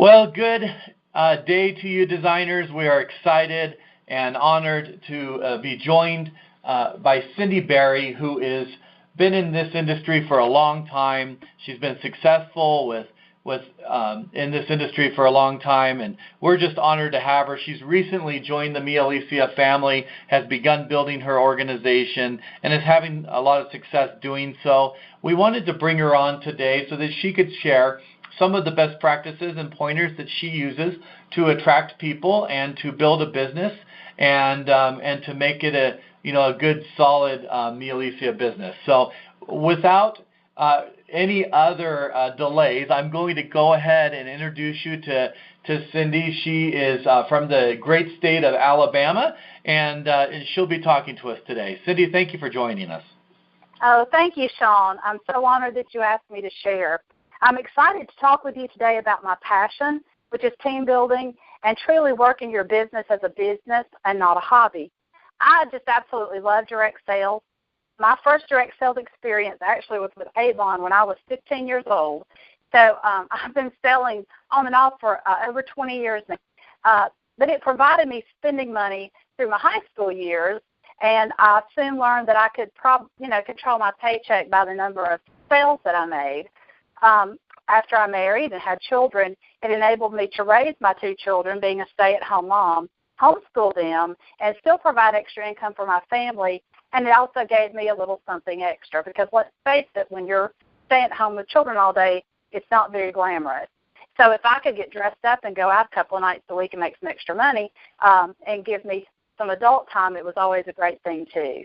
Well, good day to you, designers. We are excited and honored to be joined by Cindy Berry, who has been in this industry for a long time. She's been successful in this industry for a long time, and we're just honored to have her. She's recently joined the Mialisia family, has begun building her organization, and is having a lot of success doing so. We wanted to bring her on today so that she could share some of the best practices and pointers that she uses to attract people and to build a business and to make it a good solid Mialisia business. So without any other delays, I'm going to go ahead and introduce you to Cindy. She is from the great state of Alabama, and she'll be talking to us today. Cindy, thank you for joining us. Oh, thank you, Sean. I'm so honored that you asked me to share. I'm excited to talk with you today about my passion, which is team building and truly working your business as a business and not a hobby. I just absolutely love direct sales. My first direct sales experience actually was with Avon when I was 15 years old. So I've been selling on and off for over 20 years now. But it provided me spending money through my high school years, and I soon learned that I could control my paycheck by the number of sales that I made. After I married and had children, it enabled me to raise my two children, being a stay-at-home mom, homeschool them, and still provide extra income for my family. And it also gave me a little something extra because let's face it, when you're staying at home with children all day, it's not very glamorous. So if I could get dressed up and go out a couple of nights a week and make some extra money and give me some adult time, it was always a great thing too.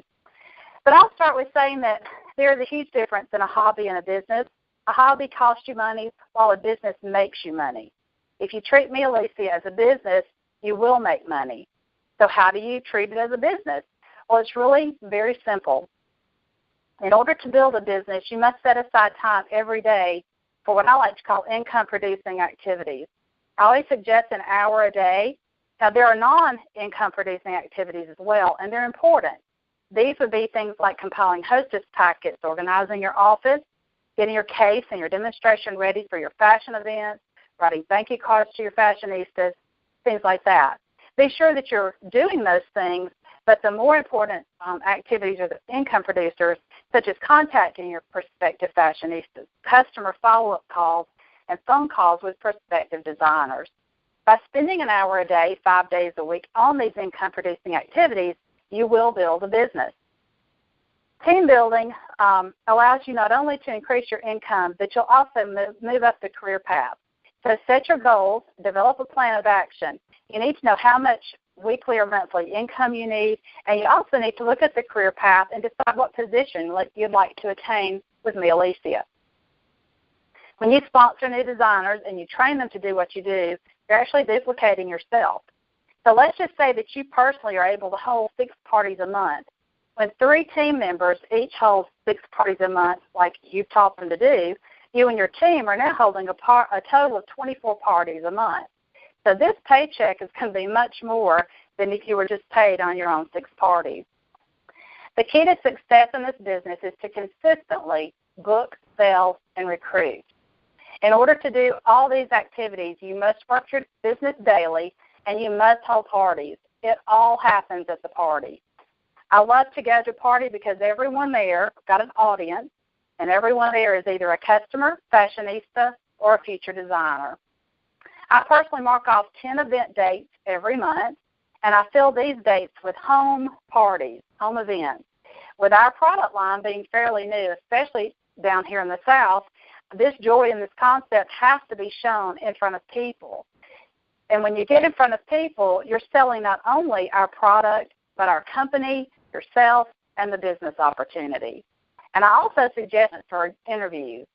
But I'll start with saying that there is a huge difference in a hobby and a business. A hobby costs you money while a business makes you money. If you treat Mialisia as a business, you will make money. So how do you treat it as a business? Well, it's really very simple. In order to build a business, you must set aside time every day for what I like to call income-producing activities. I always suggest an hour a day. Now, there are non-income-producing activities as well, and they're important. These would be things like compiling hostess packets, organizing your office, getting your case and your demonstration ready for your fashion events, writing thank you cards to your fashionistas, things like that. Be sure that you're doing those things, but the more important activities are the income producers, such as contacting your prospective fashionistas, customer follow-up calls, and phone calls with prospective designers. By spending an hour a day, 5 days a week on these income-producing activities, you will build a business. Team building allows you not only to increase your income, but you'll also move up the career path. So set your goals, develop a plan of action. You need to know how much weekly or monthly income you need, and you also need to look at the career path and decide what position you'd like to attain with Mialisia. When you sponsor new designers and you train them to do what you do, you're actually duplicating yourself. So let's just say that you personally are able to hold 6 parties a month. When 3 team members each hold 6 parties a month, like you've taught them to do, you and your team are now holding a total of 24 parties a month. So this paycheck is going to be much more than if you were just paid on your own 6 parties. The key to success in this business is to consistently book, sell, and recruit. In order to do all these activities, you must work your business daily, and you must hold parties. It all happens at the party. I love to go to a party because everyone there got an audience, and everyone there is either a customer, fashionista, or a future designer. I personally mark off 10 event dates every month, and I fill these dates with home parties, home events. With our product line being fairly new, especially down here in the South, this joy and this concept has to be shown in front of people. And when you get in front of people, you're selling not only our product, but our company, yourself, and the business opportunity. And I also suggest it for interviews.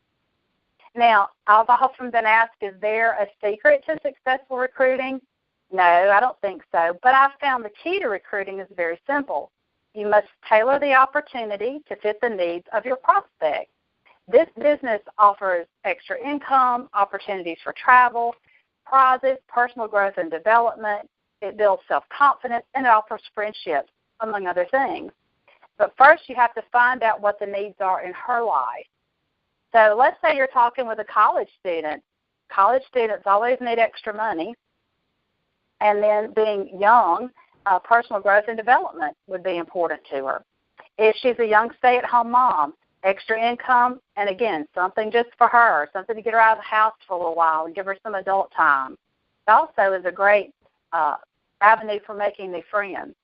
Now, I've often been asked, is there a secret to successful recruiting? No, I don't think so. But I've found the key to recruiting is very simple. You must tailor the opportunity to fit the needs of your prospect. This business offers extra income, opportunities for travel, prizes, personal growth and development. It builds self-confidence, and it offers friendships, among other things. But first, you have to find out what the needs are in her life. So let's say you're talking with a college student. college students always need extra money. And then being young, personal growth and development would be important to her. If she's a young stay-at-home mom, extra income, and again, something just for her, something to get her out of the house for a little while and give her some adult time. It also is a great avenue for making new friends.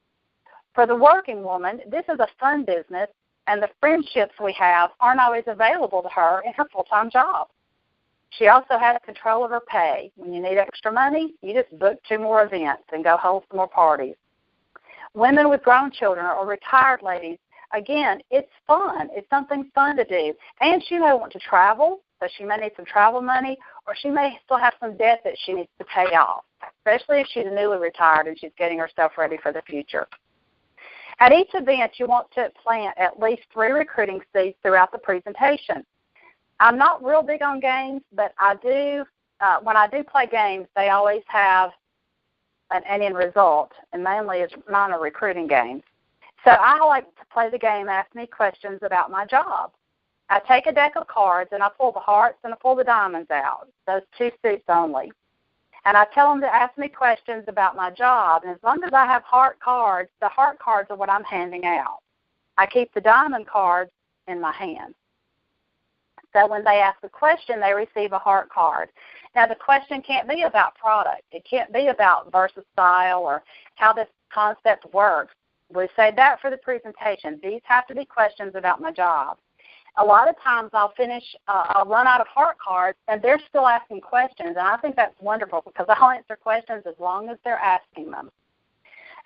For the working woman, this is a fun business, and the friendships we have aren't always available to her in her full-time job. She also has control of her pay. When you need extra money, you just book 2 more events and go hold some more parties. Women with grown children or retired ladies, again, it's fun. It's something fun to do. And she may want to travel, so she may need some travel money, or she may still have some debt that she needs to pay off, especially if she's newly retired and she's getting herself ready for the future. At each event, you want to plant at least 3 recruiting seeds throughout the presentation. I'm not real big on games, but I do. When I do play games, they always have an end result, and mainly mine are recruiting games. So I like to play the game, ask me questions about my job. I take a deck of cards, and I pull the hearts and I pull the diamonds out, those 2 suits only. And I tell them to ask me questions about my job, and as long as I have heart cards, the heart cards are what I'm handing out. I keep the diamond cards in my hand. So when they ask a question, they receive a heart card. Now, the question can't be about product. It can't be about versus style or how this concept works. We say that for the presentation. These have to be questions about my job. A lot of times I'll run out of heart cards, and they're still asking questions, and I think that's wonderful because I'll answer questions as long as they're asking them.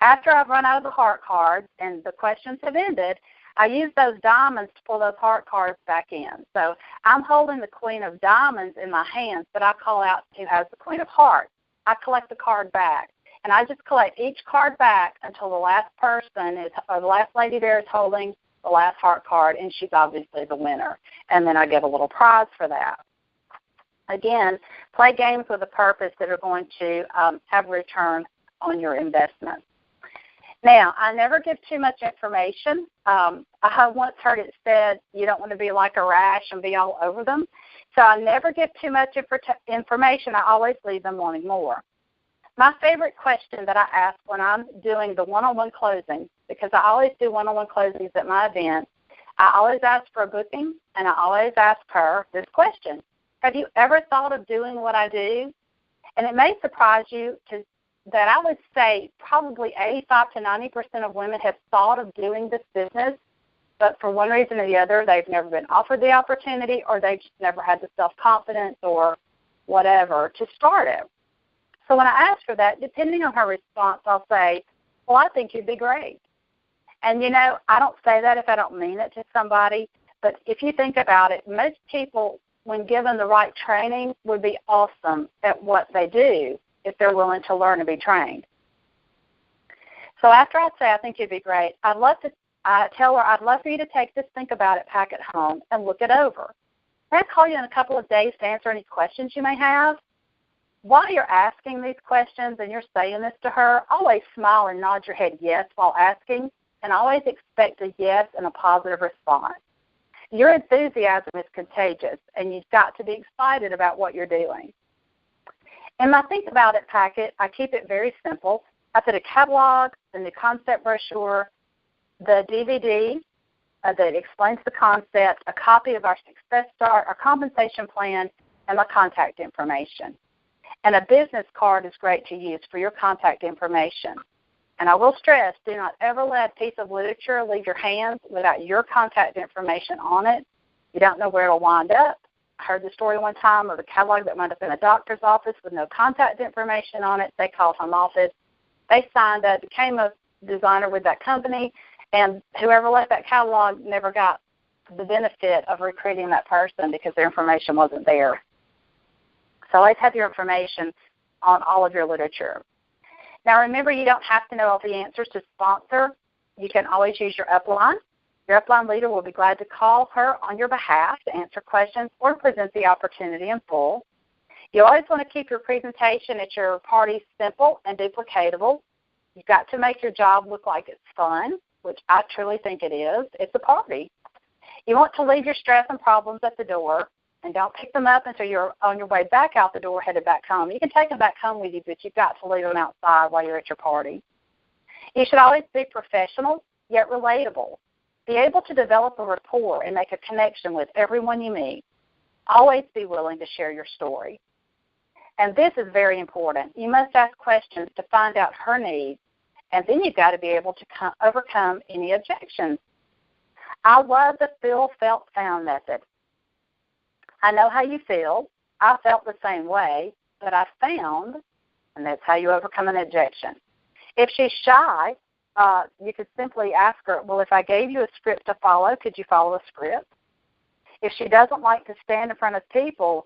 After I've run out of the heart cards and the questions have ended, I use those diamonds to pull those heart cards back in. So I'm holding the Queen of Diamonds in my hands, but I call out who has the Queen of Hearts. I collect the card back, and I just collect each card back until the last person or the last lady there is holding the last heart card, and she's obviously the winner. And then I get a little prize for that. Again, play games with a purpose that are going to have a return on your investment. Now, I never give too much information. I once heard it said you don't want to be like a rash and be all over them. So I never give too much information. I always leave them wanting more. My favorite question that I ask when I'm doing the one-on-one closing, because I always do one-on-one closings at my event, I always ask for a booking, and I always ask her this question: have you ever thought of doing what I do? And it may surprise you that I would say probably 85 to 90% of women have thought of doing this business, but for one reason or the other, they've never been offered the opportunity, or they've just never had the self-confidence or whatever to start it. So when I ask her that, depending on her response, I'll say, well, I think you'd be great. And, you know, I don't say that if I don't mean it to somebody, but if you think about it, most people, when given the right training, would be awesome at what they do if they're willing to learn and be trained. So after I say I think you'd be great, I tell her I'd love for you to take this think about it packet home and look it over. I'll call you in a couple of days to answer any questions you may have. While you're asking these questions and you're saying this to her, always smile and nod your head yes while asking, and always expect a yes and a positive response. Your enthusiasm is contagious, and you've got to be excited about what you're doing. In my Think About It packet, I keep it very simple. I put a catalog, the new concept brochure, the DVD that explains the concept, a copy of our Success Start, our compensation plan, and my contact information. And a business card is great to use for your contact information. And I will stress, do not ever let a piece of literature leave your hands without your contact information on it. You don't know where it'll wind up. I heard the story one time of a catalog that wound up in a doctor's office with no contact information on it. They called home office. They signed up, became a designer with that company, and whoever left that catalog never got the benefit of recruiting that person because their information wasn't there. So always have your information on all of your literature. Now remember, you don't have to know all the answers to sponsor. You can always use your upline. Your upline leader will be glad to call her on your behalf to answer questions or present the opportunity in full. You always want to keep your presentation at your party simple and duplicatable. You've got to make your job look like it's fun, which I truly think it is. It's a party. You want to leave your stress and problems at the door. And don't pick them up until you're on your way back out the door, headed back home. You can take them back home with you, but you've got to leave them outside while you're at your party. You should always be professional, yet relatable. Be able to develop a rapport and make a connection with everyone you meet. Always be willing to share your story. And this is very important. You must ask questions to find out her needs, and then you've got to be able to overcome any objections. I love the feel, felt, found method. I know how you feel. I felt the same way, but I found, and that's how you overcome an objection. If she's shy, you could simply ask her, well, if I gave you a script to follow, could you follow a script? If she doesn't like to stand in front of people,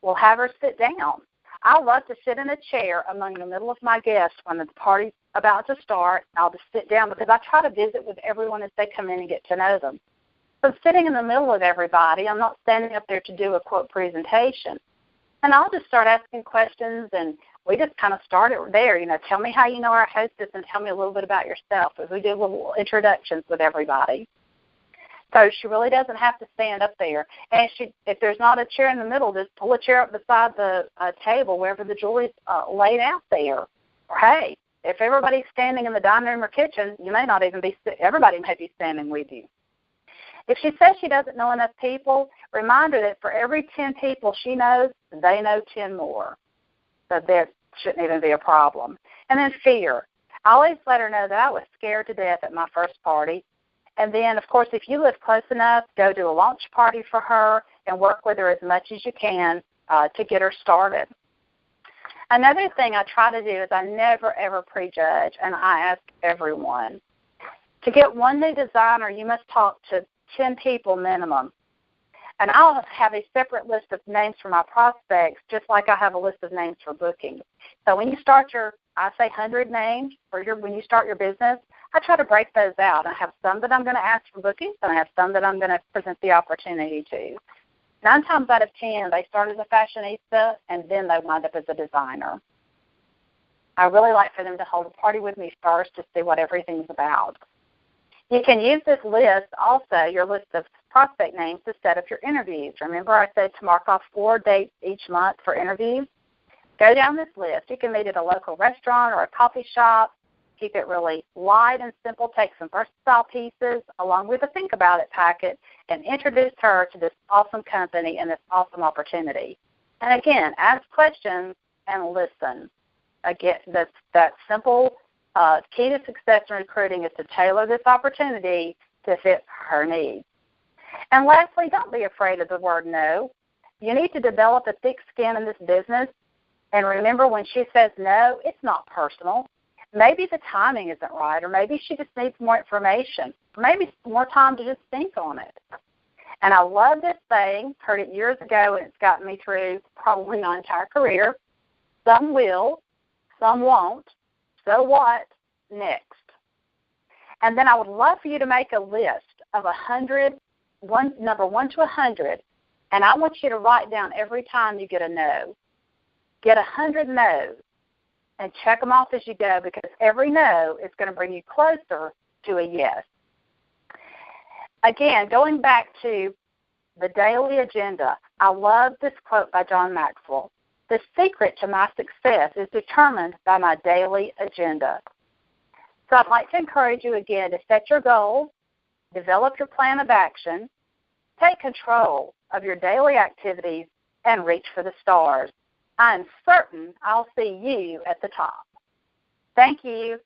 we'll have her sit down. I love to sit in a chair among the middle of my guests when the party's about to start. I'll just sit down because I try to visit with everyone as they come in and get to know them. So sitting in the middle of everybody, I'm not standing up there to do a, quote, presentation. And I'll just start asking questions, and we just kind of start it there. You know, tell me how you know our hostess and tell me a little bit about yourself. As we do little introductions with everybody. So she really doesn't have to stand up there. And if there's not a chair in the middle, just pull a chair up beside the table wherever the jewelry's laid out there. Or, hey, if everybody's standing in the dining room or kitchen, you may not even be, everybody may be standing with you. If she says she doesn't know enough people, remind her that for every 10 people she knows, they know 10 more. So there shouldn't even be a problem. And then fear. I always let her know that I was scared to death at my first party. And then, of course, if you live close enough, go do a launch party for her and work with her as much as you can to get her started. Another thing I try to do is I never, ever prejudge, and I ask everyone. To get one new designer, you must talk to 10 people minimum. And I'll have a separate list of names for my prospects, just like I have a list of names for bookings. So when you start I say 100 names when you start your business, I try to break those out. I have some that I'm going to ask for bookings, and I have some that I'm going to present the opportunity to. 9 times out of 10, they start as a fashionista, and then they wind up as a designer. I really like for them to hold a party with me first to see what everything's about. You can use this list, also your list of prospect names, to set up your interviews. Remember I said to mark off 4 dates each month for interviews? Go down this list. You can meet at a local restaurant or a coffee shop. Keep it really light and simple. Take some versatile pieces along with a think about it packet and introduce her to this awesome company and this awesome opportunity. And again, ask questions and listen. Again, that simple key to success in recruiting is to tailor this opportunity to fit her needs. And lastly, don't be afraid of the word no. You need to develop a thick skin in this business. And remember, when she says no, it's not personal. Maybe the timing isn't right, or maybe she just needs more information, or maybe more time to just think on it. And I love this saying, heard it years ago, and it's gotten me through probably my entire career. Some will, some won't. So what? Next. And then I would love for you to make a list of 100, number 1 to 100, and I want you to write down every time you get a no. Get 100 no's and check them off as you go, because every no is going to bring you closer to a yes. Again, going back to the daily agenda, I love this quote by John Maxwell. The secret to my success is determined by my daily agenda. So I'd like to encourage you again to set your goals, develop your plan of action, take control of your daily activities, and reach for the stars. I'm certain I'll see you at the top. Thank you.